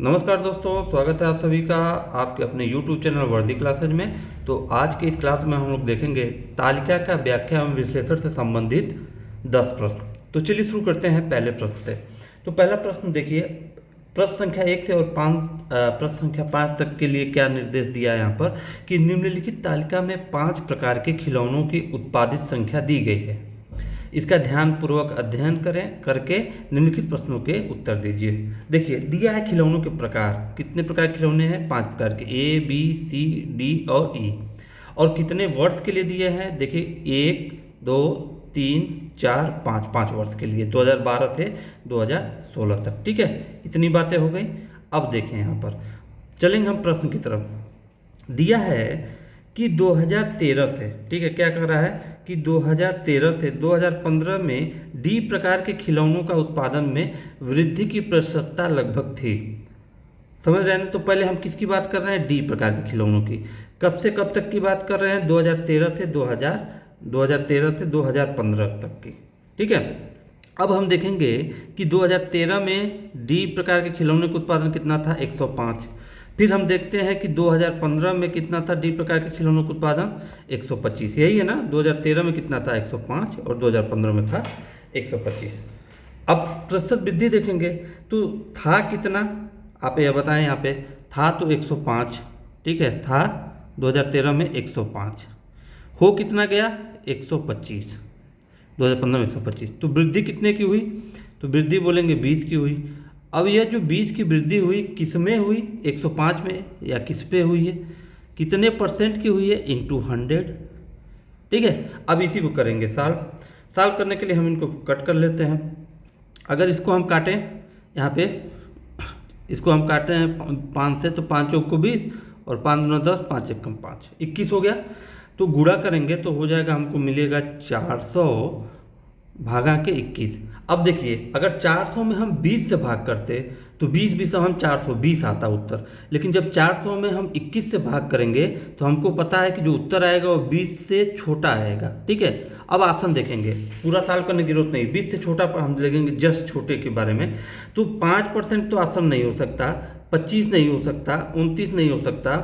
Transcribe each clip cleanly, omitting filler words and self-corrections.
नमस्कार दोस्तों, स्वागत है आप सभी का आपके अपने YouTube चैनल वर्दी क्लासेज में। तो आज के इस क्लास में हम लोग देखेंगे तालिका का व्याख्या एवं विश्लेषण से संबंधित 10 प्रश्न। तो चलिए शुरू करते हैं पहले प्रश्न से। तो पहला प्रश्न देखिए, प्रश्न संख्या 1 से और प्रश्न संख्या 5 तक के लिए क्या निर्देश दिया है यहाँ पर कि निम्नलिखित तालिका में 5 प्रकार के खिलौनों की उत्पादित संख्या दी गई है। इसका ध्यानपूर्वक अध्ययन करके निम्नलिखित प्रश्नों के उत्तर दीजिए। देखिए दिया है खिलौनों के प्रकार, कितने प्रकार के खिलौने हैं? 5 प्रकार के, ए बी सी डी और ई। और कितने वर्ष के लिए दिए हैं? देखिए 1 2 3 4 5 5 वर्ष के लिए, 2012 से 2016 तक। ठीक है, इतनी बातें हो गई। अब देखें यहाँ पर चलेंगे हम प्रश्न की तरफ। दिया है कि 2013 से, ठीक है, क्या कर रहा है कि 2013 से 2015 में डी प्रकार के खिलौनों का उत्पादन में वृद्धि की प्रतिशतता लगभग थी। समझ रहे हैं? तो पहले हम किसकी बात कर रहे हैं? डी प्रकार के खिलौनों की। कब से कब तक की बात कर रहे हैं? 2013 से 2015 तक की। ठीक है, अब हम देखेंगे कि 2013 में डी प्रकार के खिलौने का उत्पादन कितना था? 105। फिर हम देखते हैं कि 2015 में कितना था डी प्रकार के खिलौनों का उत्पादन? 125। यही है ना, 2013 में कितना था? 105 और 2015 में था 125। अब प्रतिशत वृद्धि देखेंगे तो था कितना, आप यह बताएं। यहाँ पे था तो 105, ठीक है, था 2013 में 105, हो कितना गया? 125, 2015 में 125। तो वृद्धि कितने की हुई? तो वृद्धि बोलेंगे 20 की हुई। अब यह जो 20 की वृद्धि हुई किस में हुई? 105 में, या किस पे हुई है? कितने परसेंट की हुई है? इंटू 100। ठीक है, अब इसी को करेंगे सॉल्व करने के लिए हम इनको कट कर लेते हैं। अगर इसको हम काटें, यहाँ पे इसको हम काटते हैं 5 से, तो 5 चौक को 20 और 5 दूना 10, 5 एक कम 5, 21 हो गया। तो गुणा करेंगे तो हो जाएगा, हमको मिलेगा 400 भागा के 21। अब देखिए अगर 400 में हम 20 से भाग करते तो 20 20 हम 420 आता उत्तर। लेकिन जब 400 में हम 21 से भाग करेंगे तो हमको पता है कि जो उत्तर आएगा वो 20 से छोटा आएगा। ठीक है, अब ऑप्शन देखेंगे, पूरा सॉल्व करने की जरूरत नहीं, 20 से छोटा पर हम देखेंगे जस्ट छोटे के बारे में। तो 5% तो ऑप्शन नहीं हो सकता, 25 नहीं हो सकता, 29 नहीं हो सकता।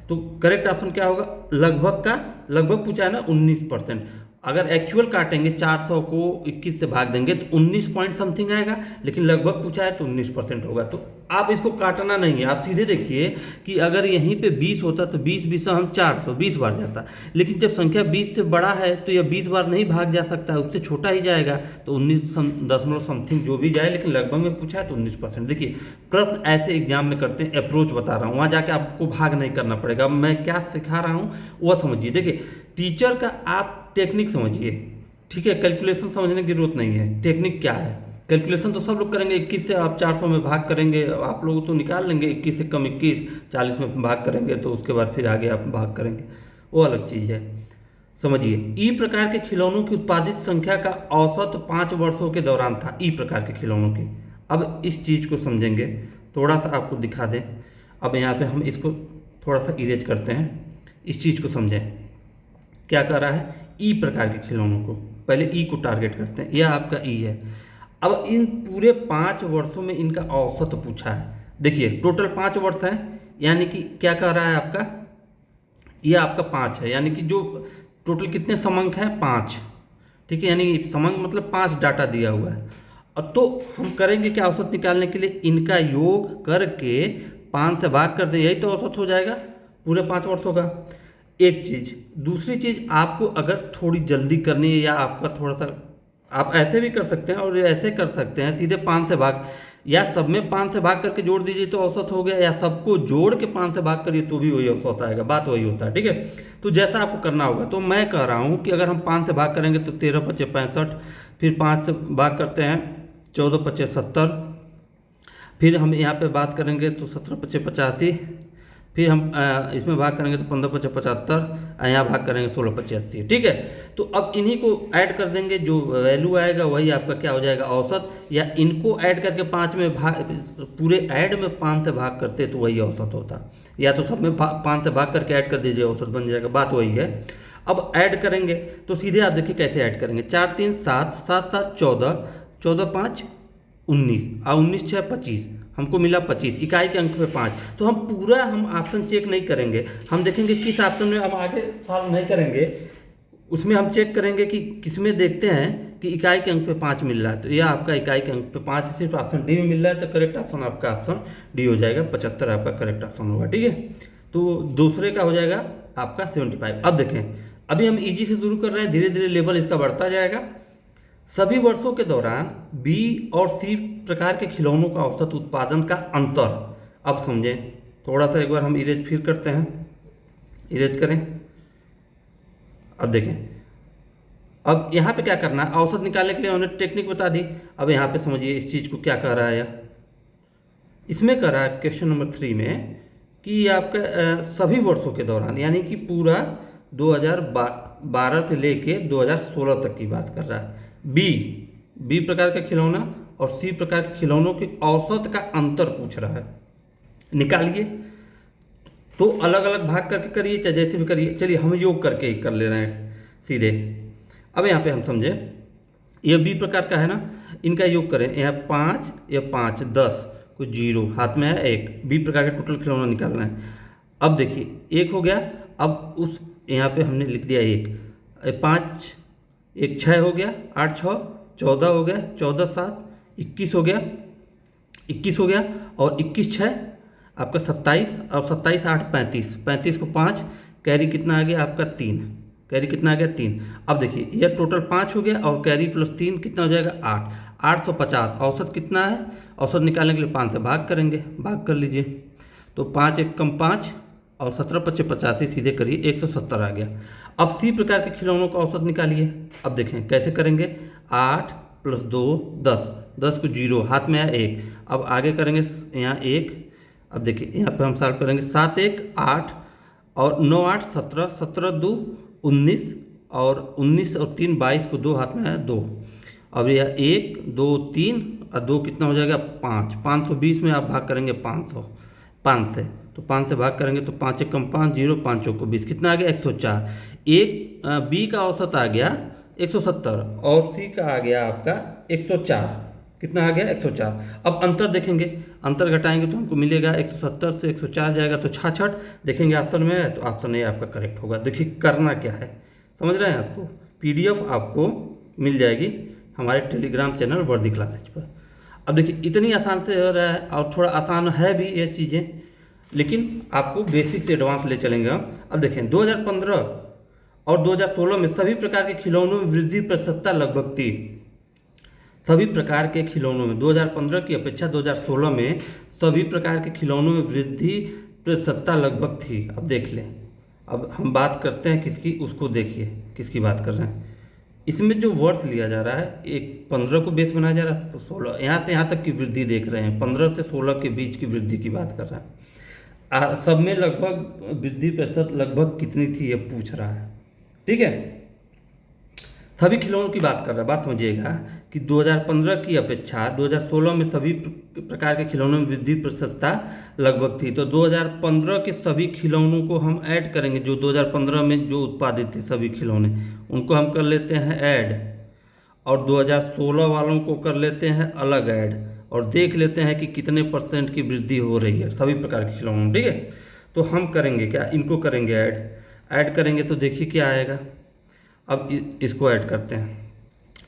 तो करेक्ट ऑप्शन क्या होगा? लगभग पूछा है ना, 19%। अगर एक्चुअल काटेंगे 400 को 21 से भाग देंगे तो 19 पॉइंट समथिंग आएगा, लेकिन लगभग पूछा है तो 19% होगा। तो आप इसको काटना नहीं है, आप सीधे देखिए कि अगर यहीं पे 20 होता तो 20 20 हम 420 बार जाता। लेकिन जब संख्या 20 से बड़ा है तो यह 20 बार नहीं भाग जा सकता, उससे छोटा ही जाएगा। तो 19 दशमलव समथिंग जो भी जाए, लेकिन लगभग में पूछा है तो 19%। देखिए प्रश्न ऐसे एग्जाम में करते हैं, अप्रोच बता रहा हूँ, वहाँ जाके आपको भाग नहीं करना पड़ेगा। मैं क्या सिखा रहा हूँ वह समझिए। देखिए टीचर का आप टेक्निक समझिए, ठीक है, कैलकुलेशन समझने की जरूरत नहीं है। टेक्निक क्या है? कैलकुलेशन तो सब लोग करेंगे, 21 से आप 400 में भाग करेंगे, आप लोग तो निकाल लेंगे। 21 से कम 21, 40 में भाग करेंगे तो उसके बाद फिर आगे आप भाग करेंगे, वो अलग चीज़ है। समझिए, ई प्रकार के खिलौनों की उत्पादित संख्या का औसत 5 वर्षों के दौरान था, ई प्रकार के खिलौनों की। अब इस चीज़ को समझेंगे, थोड़ा सा आपको दिखा दें। अब यहाँ पे हम इसको थोड़ा सा इरेज करते हैं, इस चीज़ को समझें। क्या कर रहा है? ई प्रकार के खिलौनों को, पहले ई को टारगेट करते हैं, यह आपका ई है। अब इन पूरे 5 वर्षों में इनका औसत पूछा है। देखिए टोटल 5 वर्ष है, यानी कि क्या कर रहा है आपका? यह आपका 5 है, यानी कि जो टोटल कितने समांक हैं? 5। ठीक है, यानी समांक मतलब 5 डाटा दिया हुआ है। अब तो हम करेंगे क्या औसत निकालने के लिए? इनका योग करके 5 से भाग कर दें, यही तो औसत हो जाएगा पूरे 5 वर्षों का। एक चीज़, दूसरी चीज़, आपको अगर थोड़ी जल्दी करनी है या आपका थोड़ा सा, आप ऐसे भी कर सकते हैं और ऐसे कर सकते हैं, सीधे 5 से भाग, या सब में 5 से भाग करके जोड़ दीजिए तो औसत हो गया, या सबको जोड़ के 5 से भाग करिए तो भी वही औसत आएगा। बात वही होता है। ठीक है, तो जैसा आपको करना होगा। तो मैं कह रहा हूँ कि अगर हम 5 से भाग करेंगे तो 13 पच्चे 65, फिर 5 से भाग करते हैं 14 पच्चे 70, फिर हम यहाँ पे बात करेंगे तो 17 पच्चे 85, फिर हम इसमें भाग करेंगे तो 15 पच्चे 75, यहाँ भाग करेंगे 16 पच्चे 80। ठीक है, तो अब इन्हीं को ऐड कर देंगे, जो वैल्यू आएगा वही आपका क्या हो जाएगा? औसत। या इनको ऐड करके 5 में भाग, पूरे ऐड में 5 से भाग करते तो वही औसत होता, या तो सब में 5 से भाग करके ऐड कर दीजिए, औसत बन जाएगा। बात वही है। अब ऐड करेंगे तो सीधे आप देखिए कैसे ऐड करेंगे। 4 3 7, 7 7 14, 14 5 19, और 19 6 25, हमको मिला 25, इकाई के अंक पे 5। तो हम ऑप्शन चेक नहीं करेंगे, हम देखेंगे किस ऑप्शन में हम आगे सॉल्व नहीं करेंगे, उसमें हम चेक करेंगे कि किसमें देखते हैं कि इकाई के अंक पे 5 मिल रहा है। तो यह आपका इकाई के अंक पे 5 सिर्फ ऑप्शन डी में मिल रहा है, तो करेक्ट ऑप्शन आपका ऑप्शन डी हो जाएगा, 75 आपका करेक्ट ऑप्शन होगा। ठीक है, तो दूसरे का हो जाएगा आपका 75। अब देखें, अभी हम इजी से शुरू कर रहे हैं, धीरे धीरे लेवल इसका बढ़ता जाएगा। सभी वर्षों के दौरान बी और सी प्रकार के खिलौनों का औसत उत्पादन का अंतर। अब समझें, थोड़ा सा एक बार हम इरेज फिर करते हैं, इरेज करें। अब देखें, अब यहाँ पे क्या करना है, औसत निकालने के लिए उन्होंने टेक्निक बता दी। अब यहाँ पे समझिए इस चीज़ को क्या कह रहा है, इसमें कह रहा है क्वेश्चन नंबर 3 में कि आपका सभी वर्षों के दौरान, यानी कि पूरा 2012 से लेके 2016 तक की बात कर रहा है। बी प्रकार का खिलौना और सी प्रकार के खिलौनों के औसत का अंतर पूछ रहा है, निकालिए। तो अलग अलग भाग करके करिए, चाहे जैसे भी करिए। चलिए हम योग करके ही कर ले रहे हैं सीधे। अब यहाँ पे हम समझे, ये बी प्रकार का है ना, इनका योग करें। यहाँ 5, या 5, 10, कुछ 0, हाथ में है 1। बी प्रकार का टोटल खिलौना निकालना है। अब देखिए 1 हो गया, अब उस यहाँ पे हमने लिख दिया 1, 5, 1 6 हो गया, 8 6 14 हो गया, 14 7 21 हो गया, 21 हो गया, और 21 6 आपका 27, और 27 8 35, 35 को 5, कैरी कितना आ गया आपका 3, कैरी कितना आ गया 3। अब देखिए यह टोटल 5 हो गया, और कैरी प्लस 3 कितना हो जाएगा 8, 850। औसत कितना है, औसत निकालने के लिए 5 से भाग करेंगे, भाग कर लीजिए। तो 5 1 कम 5, और 17 25 85, सीधे करिए 170 आ गया। अब सी प्रकार के खिलौनों का औसत निकालिए। अब देखें कैसे करेंगे, 8 प्लस 2 10, 10 को 0, हाथ में है 1। अब आगे करेंगे यहाँ 1। अब देखिए यहाँ पे हम सॉल्व करेंगे, 7 1 8, और 9 8 17, 17 2 19, और 19 और 3 22 को 2, हाथ में है 2। अब यह 1 2 3 और 2 कितना हो जाएगा 5, 520 में आप भाग करेंगे 5 से, तो 5 से भाग करेंगे तो 5 1 कम 5 0, 5 चौको 20, कितना आ गया 104। एक बी का औसत आ गया 170, और सी का आ गया आपका 104, कितना आ गया 104। अब अंतर देखेंगे, अंतर घटाएंगे तो हमको मिलेगा 170 से 104 जाएगा तो 66, देखेंगे ऑप्शन में है तो ऑप्शन ए आपका करेक्ट होगा। देखिए करना क्या है, समझ रहे हैं, आपको PDF आपको मिल जाएगी हमारे टेलीग्राम चैनल वर्दी क्लासेज पर। अब देखिए इतनी आसान से हो रहा है, और थोड़ा आसान है भी ये चीज़ें, लेकिन आपको बेसिक से एडवांस ले चलेंगे हम। अब देखें 2015 और 2016 में सभी प्रकार के खिलौनों में वृद्धि प्रतिशतता लगभग थी। सभी प्रकार के खिलौनों में 2015 की अपेक्षा 2016 में सभी प्रकार के खिलौनों में वृद्धि प्रतिशतता लगभग थी। अब देख लें, अब हम बात करते हैं किसकी, उसको देखिए किसकी बात कर रहे हैं। इसमें जो वर्ष लिया जा रहा है, एक 15 को बेस बनाया जा रहा है, तो 16 यहाँ से यहाँ तक की वृद्धि देख रहे हैं, 15 से 16 के बीच की वृद्धि की बात कर रहा है। सब में लगभग वृद्धि प्रतिशत लगभग कितनी थी ये पूछ रहा है, ठीक है। सभी खिलौनों की बात कर रहा है, बात समझिएगा कि 2015 की अपेक्षा 2016 में सभी प्रकार के खिलौनों में वृद्धि प्रतिशतता लगभग थी। तो 2015 के सभी खिलौनों को हम ऐड करेंगे, जो 2015 में जो उत्पादित थे सभी खिलौने, उनको हम कर लेते हैं ऐड, और 2016 वालों को कर लेते हैं अलग ऐड, और देख लेते हैं कि कितने % की वृद्धि हो रही है सभी प्रकार के खिलौनों, ठीक है। तो हम करेंगे क्या, इनको करेंगे ऐड करेंगे तो देखिए क्या आएगा। अब इसको ऐड करते हैं,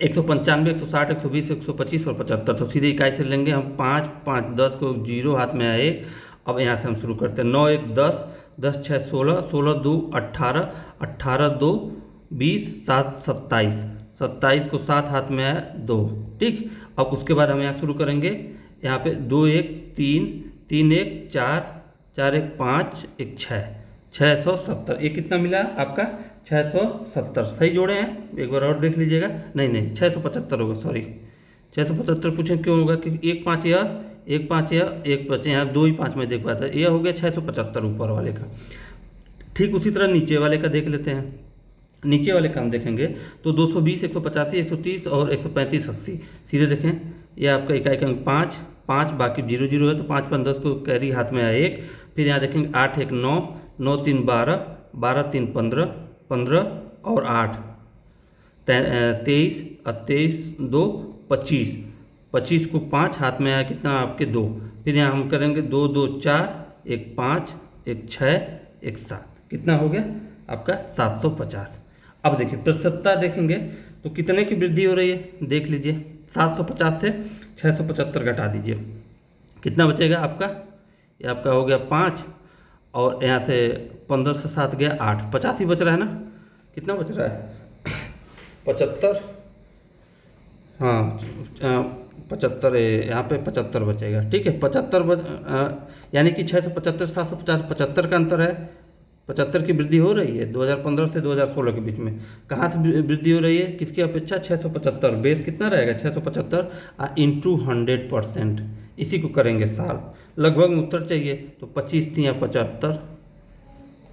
195 160 120 125 और 75, तो सीधे इकाई से लेंगे हम 5 5 10 को 0, हाथ में आए 1। अब यहाँ से हम शुरू करते हैं, 9 1 10, 10 6 16, 16 2 18, 18 2 20, 7 27, 27 को 7, हाथ में आया 2, ठीक। अब उसके बाद हम यहाँ शुरू करेंगे, यहाँ पे 2 1 3, 3 1 4, 4 1 5, 1 6, 670। ये कितना मिला आपका 670, सही जोड़े हैं, एक बार और देख लीजिएगा। नहीं 675 होगा, सॉरी 675 पूछें क्यों होगा, क्योंकि 1 5 या 1 5 या 1 5, यहाँ 2 ही 5 में देख पाया था, यह हो गया 675 ऊपर वाले का। ठीक उसी तरह नीचे वाले का देख लेते हैं। नीचे वाले का हम देखेंगे तो 220 185 130 और 135 80, सीधे देखें ये आपका इकाई का अंक 5 5, बाकी 0 0 है, तो 5 5 10 को कैरी, हाथ में आया 1। फिर यहाँ देखेंगे 8 1 9, 9 3 12, 12 3 15, 15 और 8 23 और 23 2 25, 25 को 5, हाथ में आया कितना आपके 2, फिर यहाँ हम करेंगे 2 2 4, 1 5, 1 6, 1 7, कितना हो गया आपका 750। अब देखिए प्रतिशतता देखेंगे तो कितने की वृद्धि हो रही है, देख लीजिए 750 से 675 घटा दीजिए, कितना बचेगा आपका, ये आपका हो गया 5, और यहाँ से 15 से 7 गया 8, 50 ही बच रहा है ना, कितना बच रहा है 75, हाँ 75, यहाँ पे 75 बचेगा, ठीक है 75 यानी कि 675 750 75 का अंतर है, 75 की वृद्धि हो रही है 2015 से 2016 के बीच में। कहाँ से वृद्धि हो रही है, किसकी अपेक्षा, 675, बेस कितना रहेगा 675 इंटू 100%, इसी को करेंगे साल, लगभग में उत्तर चाहिए तो 25 तियाँ 75,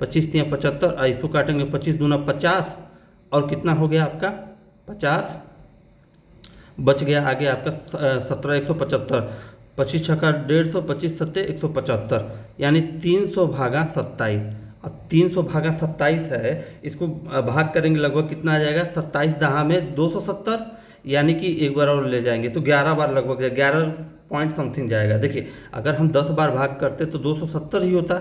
25 तियाँ 75, और इसको काटेंगे 25 दूना 50, और कितना हो गया आपका 50 बच गया, आगे आपका 17 175, 25 छक्का 150, 25 सत्ते 175, यानी 300 भागा 27। अब 300 भागा 27 है, इसको भाग करेंगे लगभग कितना आ जाएगा, 27 दहा में 270, यानी कि एक बार और ले जाएंगे तो 11 बार लगभग 11 पॉइंट समथिंग जाएगा। देखिए अगर हम 10 बार भाग करते तो 270 ही होता,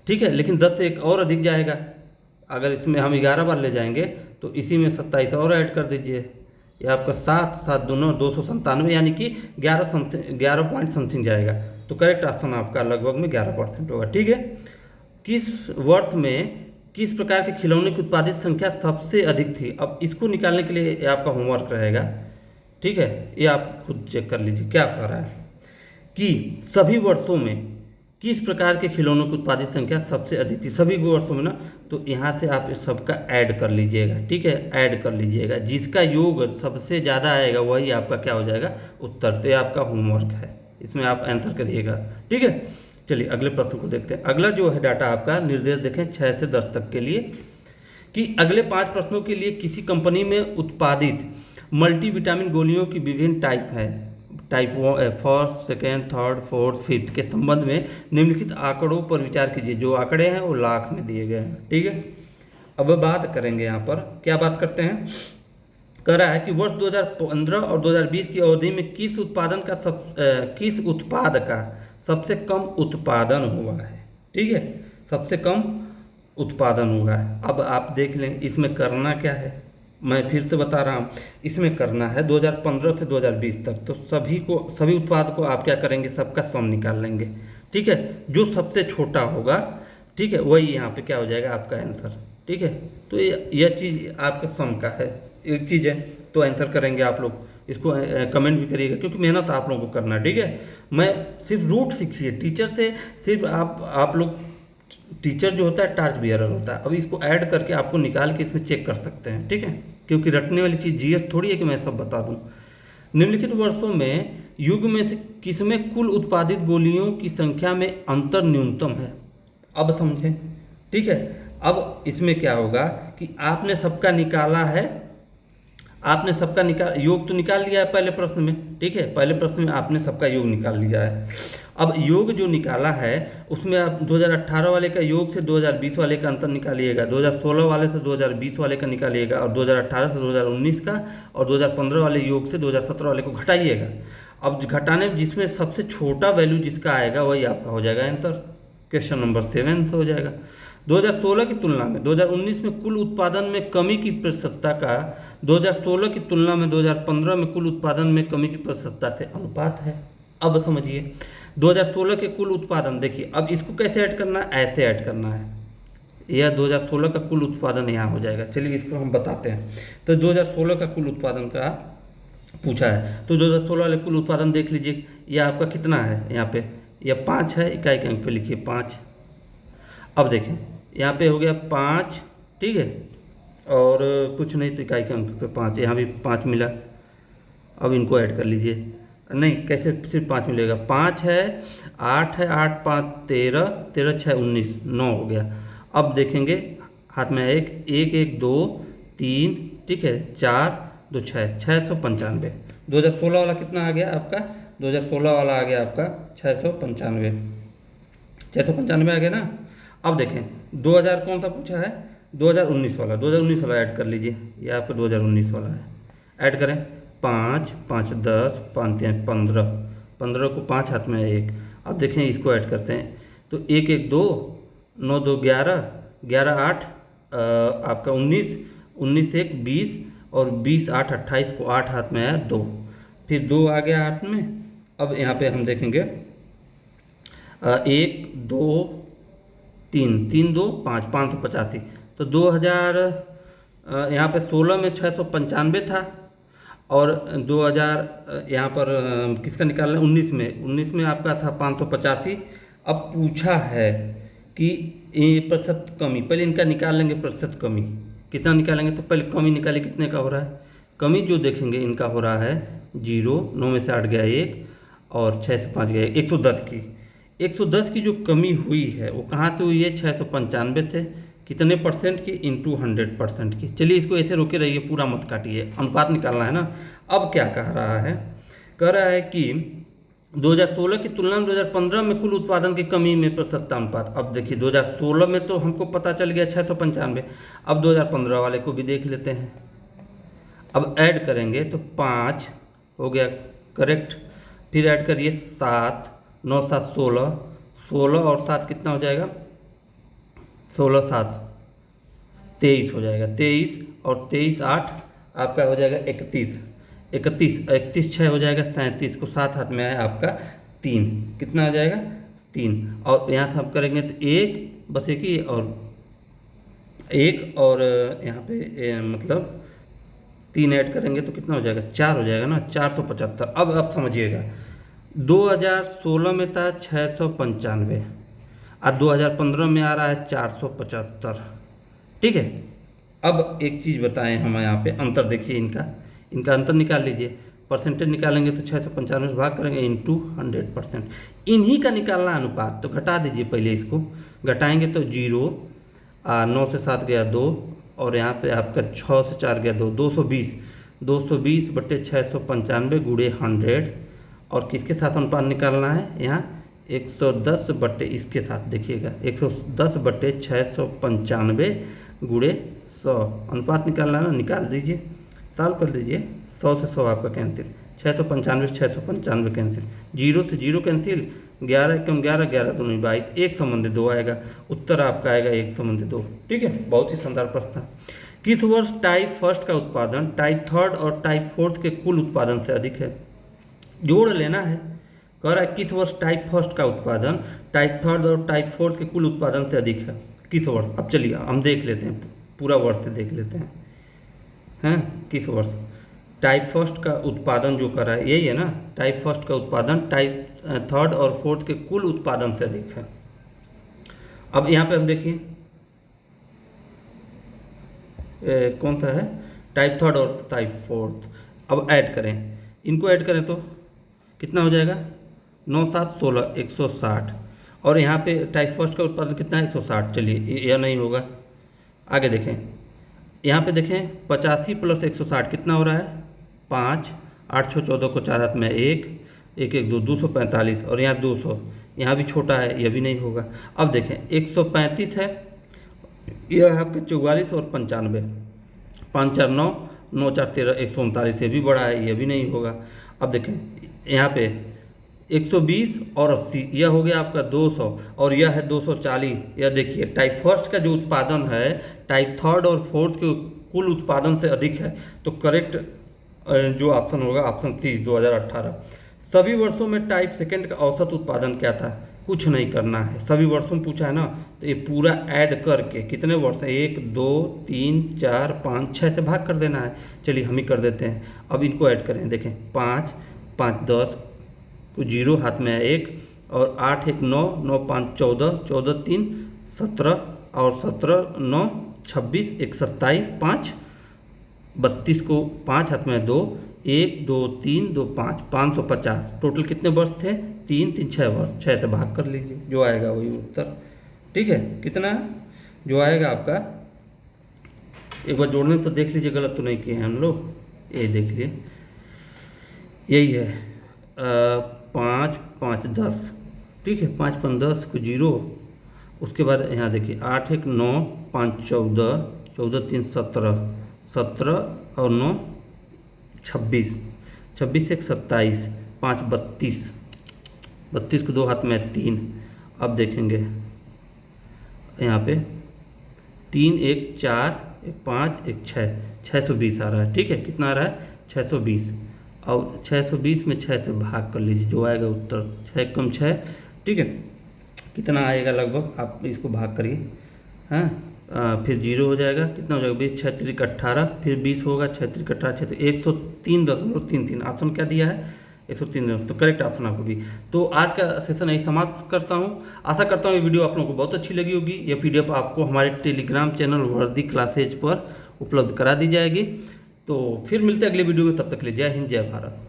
ठीक है, लेकिन 10 से एक और अधिक जाएगा, अगर इसमें हम 11 बार ले जाएंगे तो इसी में 27 और ऐड कर दीजिए, ये आपका 7 7 दूनों 297, यानी कि 11 पॉइंट समथिंग जाएगा, तो करेक्ट ऑप्शन आपका लगभग में 11% होगा, ठीक है। किस वर्ष में किस प्रकार के खिलौने की उत्पादित संख्या सबसे अधिक थी, अब इसको निकालने के लिए ये आपका होमवर्क रहेगा, ठीक है, ये आप खुद चेक कर लीजिए क्या कह रहा है कि सभी वर्षों में किस प्रकार के खिलौनों की उत्पादित संख्या सबसे अधिक थी, सभी वर्षों में ना, तो यहाँ से आप इस सबका ऐड कर लीजिएगा, ठीक है, ऐड कर लीजिएगा, जिसका योग सबसे ज़्यादा आएगा वही आपका क्या हो जाएगा उत्तर, से आपका होमवर्क है, इसमें आप आंसर करिएगा, ठीक है। चलिए अगले प्रश्न को देखते हैं। अगला जो है डाटा आपका निर्देश देखें 6 से 10 तक के लिए, कि अगले 5 प्रश्नों के लिए किसी कंपनी में उत्पादित मल्टीविटामिन गोलियों की विभिन्न टाइप है, type 1st, 2nd, 3rd, 4th, 5th के संबंध में निम्नलिखित आंकड़ों पर विचार कीजिए, जो आंकड़े हैं वो लाख में दिए गए हैं, ठीक है। अब बात करेंगे यहाँ पर, क्या बात करते हैं, कह रहा है कि वर्ष 2015 और 2020 की अवधि में किस उत्पाद का सबसे कम उत्पादन हुआ है, ठीक है, सबसे कम उत्पादन हुआ है। अब आप देख लें इसमें करना क्या है, मैं फिर से बता रहा हूँ, इसमें करना है 2015 से 2020 तक, तो सभी उत्पाद को आप क्या करेंगे, सबका सम निकाल लेंगे, ठीक है, जो सबसे छोटा होगा, ठीक है, वही यहाँ पे क्या हो जाएगा आपका आंसर, ठीक है। तो यह चीज़ आपका सम का है, एक चीज़ है, तो आंसर करेंगे आप लोग, इसको कमेंट भी करिएगा, क्योंकि मेहनत आप लोगों को करना है, ठीक है। मैं सिर्फ रूट सीखिए टीचर से, सिर्फ आप लोग, टीचर जो होता है टास्क बियरर होता है, अब इसको ऐड करके आपको निकाल के इसमें चेक कर सकते हैं, ठीक है, क्योंकि रटने वाली चीज़ जीएस थोड़ी है कि मैं सब बता दूं। निम्नलिखित वर्षों में युग में से किसमें कुल उत्पादित गोलियों की संख्या में अंतर न्यूनतम है, अब समझें, ठीक है। अब इसमें क्या होगा कि आपने सबका निकाला है, आपने सबका योग तो निकाल लिया है पहले प्रश्न में, ठीक है, पहले प्रश्न में आपने सबका योग निकाल लिया है। अब योग जो निकाला है उसमें आप 2018 वाले का योग से 2020 वाले का अंतर निकालिएगा, 2016 वाले से 2020 वाले का निकालिएगा, और 2018 से 2019 का, और 2015 वाले योग से 2017 वाले को घटाइएगा। अब घटाने में जिसमें सबसे छोटा वैल्यू जिसका आएगा वही आपका हो जाएगा आंसर, क्वेश्चन नंबर 7 हो जाएगा। 2016 की तुलना में 2019 में कुल उत्पादन में कमी की प्रतिशतता का 2016 की तुलना में 2015 में कुल उत्पादन में कमी की प्रतिशतता से अनुपात है। अब समझिए 2016 के कुल उत्पादन, देखिए अब इसको कैसे ऐड करना है, ऐसे ऐड करना है, यह 2016 का कुल उत्पादन यहाँ हो जाएगा। चलिए इसको हम बताते हैं। तो 2016 का कुल उत्पादन का पूछा है, तो 2016 वाले कुल उत्पादन देख लीजिए, यह आपका कितना है, यहाँ पे यह 5 है, इकाई के अंक पे लिखिए 5। अब देखें यहाँ पे हो गया 5, ठीक है, और कुछ नहीं तो इकाई के अंक पे 5, यहाँ भी 5 मिला। अब इनको ऐड कर लीजिए, नहीं कैसे सिर्फ 5 मिलेगा, 5 है, 8 है, 8 5 13, 13 6 19, 9 हो गया। अब देखेंगे हाथ में 1 1 1 2 3, ठीक है, 4 2 6, 695। 2016 वाला कितना आ गया आपका, 2016 वाला आ गया आपका 695, 695 आ गया ना। अब देखें 2000 कौन सा पूछा है, 2019 वाला, 2019 वाला ऐड कर लीजिए, ये आपका 2019 वाला है, ऐड करें 5 5 10 5 3 15, 15 को 5 हाथ में है 1। अब देखें इसको ऐड करते हैं तो 1 1 2, 9 2 11, 11 8 आपका 19, 19 1 20 और 20 8 28 को 8 हाथ में आया 2, फिर 2 आ गया हाथ में। अब यहाँ पे हम देखेंगे 1 2 3 3 2 5 585। तो 2000 यहाँ पे 16 में 695 था और 2000 यहाँ पर किसका निकालना है 19 में आपका था 585। अब पूछा है कि ये प्रतिशत कमी, पहले इनका निकाल लेंगे प्रतिशत कमी कितना निकालेंगे। तो पहले कमी निकाले कितने का हो रहा है, कमी जो देखेंगे इनका हो रहा है 0, 9 में से 8 गया 1 और 6 से 5 गया 110 की। 110 की जो कमी हुई है वो कहाँ से हुई है, 695 से। कितने परसेंट की, इंटू 100% की। चलिए इसको ऐसे रोके रहिए, पूरा मत काटिए, अनुपात निकालना है ना। अब क्या कह रहा है, कह रहा है कि 2016 की तुलना में 2015 में कुल उत्पादन की कमी में प्रतिशत अनुपात। अब देखिए 2016 में तो हमको पता चल गया 695, अब 2015 वाले को भी देख लेते हैं। अब ऐड करेंगे तो 5 हो गया करेक्ट, फिर ऐड करिए 7, 9 7 16, 16 और 7 कितना हो जाएगा, 16 7 23 हो जाएगा, 23 और 23 8 आपका हो जाएगा 31, 31 31 6 हो जाएगा 37 को 7 हाथ में आया आपका 3, कितना हो जाएगा 3। और यहाँ से हम करेंगे तो एक बस एक ही और यहाँ पे मतलब 3 ऐड करेंगे तो कितना हो जाएगा 4 हो जाएगा ना, 475। अब समझिएगा 2016 में था 695 और 2015 में आ रहा है 475, ठीक है। अब एक चीज़ बताएं हम यहाँ पे अंतर देखिए, इनका अंतर निकाल लीजिए। परसेंटेज निकालेंगे तो 695 से भाग करेंगे इंटू 100%, इन्हीं का निकालना अनुपात। तो घटा दीजिए पहले, इसको घटाएंगे तो 0, 9 से 7 गया 2 और यहाँ पे आपका 6 से 4 गया 2, 220 बटे 695 गुणे 100। और किसके साथ अनुपात निकालना है, यहाँ 110 बटे इसके साथ देखिएगा 110 बटे 695 गुणे 100 अनुपात निकालना है ना। निकाल दीजिए, सॉल्व कर लीजिए। 100 से 100 आपका कैंसिल, 695 से 695 कैंसिल, 0 से 0 कैंसिल, 11 एकम 11, 11 दूनी 22, 1 संबंधी 2 आएगा। उत्तर आपका आएगा 1 संबंधी 2, ठीक है। बहुत ही शानदार प्रश्न था। किस वर्ष टाइप फर्स्ट का उत्पादन टाइप थर्ड और टाइप फोर्थ के कुल उत्पादन से अधिक है। जोड़ लेना है, कह रहा है किस वर्ष टाइप फर्स्ट का उत्पादन टाइप थर्ड और टाइप फोर्थ के कुल उत्पादन से अधिक है, किस वर्ष। अब चलिए हम देख लेते हैं, पूरा वर्ष से देख लेते हैं किस वर्ष टाइप फर्स्ट का उत्पादन जो कर रहा है, यही है ना, टाइप फर्स्ट का उत्पादन टाइप थर्ड और फोर्थ के कुल उत्पादन से अधिक है। अब यहाँ पे हम देखिए कौन सा है, टाइप थर्ड और टाइप फोर्थ। अब ऐड करें, इनको ऐड करें तो कितना हो जाएगा, 9 7 16 160। और यहाँ पे टाइप फर्स्ट का उत्पादन कितना है 160। चलिए यह नहीं होगा, आगे देखें। यहाँ पे देखें 85 प्लस 160 कितना हो रहा है 5, 8 6 14 को 4 हाथ में 1 1 1 2 245 और यहाँ 200, यहाँ भी छोटा है, यह भी नहीं होगा। अब देखें 135 है, यह है आपके 44 और 95, 5 4 9 9 4 13 139, ये भी बड़ा है, यह भी नहीं होगा। अब देखें यहाँ पे 120 और 80, यह हो गया आपका 200 और यह है 240। यह देखिए टाइप फर्स्ट का जो उत्पादन है टाइप थर्ड और फोर्थ के कुल उत्पादन से अधिक है। तो करेक्ट जो ऑप्शन होगा ऑप्शन सी 2018। सभी वर्षों में टाइप सेकंड का औसत उत्पादन क्या था, कुछ नहीं करना है, सभी वर्षों में पूछा है ना, तो ये पूरा ऐड करके कितने वर्ष है 1 2 3 4 5 6 से भाग कर देना है। चलिए हम ही कर देते हैं। अब इनको ऐड करें, देखें 5 5 10 को 0 हाथ में है 1 और 8 1 9 9 5 14 14 3 17 और 17 9 26 1 27 5 32 को 5 हाथ में 2 1 2 3 2 5 550। टोटल कितने वर्ष थे 3 3 6 वर्ष, 6 से भाग कर लीजिए, जो आएगा वही उत्तर, ठीक है। कितना जो आएगा आपका, एक बार जोड़ने तो देख लीजिए, गलत तो नहीं किए हैं हम लोग, ये देख लिए यही है 5 5 10, ठीक है। 5 5 10 को 0, उसके बाद यहाँ देखिए 8 1 9 5 14 14 3 17 17 और 9 26 26 1 27 5 32 32 को 2 हाथ में 3। अब देखेंगे यहाँ पे 3 1 4 1 5 1 6, 620 आ रहा है। ठीक है, कितना आ रहा है? 620। और 620 में 6 से भाग कर लीजिए, जो आएगा उत्तर 6 कम 6। ठीक है, कितना आएगा लगभग, आप इसको भाग करिए। हाँ, फिर 0 हो जाएगा, कितना हो जाएगा? 20 6 3 18, फिर 20 होगा, 6 3 18 6 103.33। ऑप्शन क्या दिया है? 103। तो करेक्ट ऑप्शन आपको भी। तो आज का सेशन यही समाप्त करता हूँ। आशा करता हूँ ये वीडियो आप लोगों को बहुत अच्छी लगी होगी। ये PDF आपको हमारे टेलीग्राम चैनल वर्दी क्लासेज पर उपलब्ध करा दी जाएगी। तो फिर मिलते हैं अगले वीडियो में, तब तक के लिए जय हिंद जय भारत।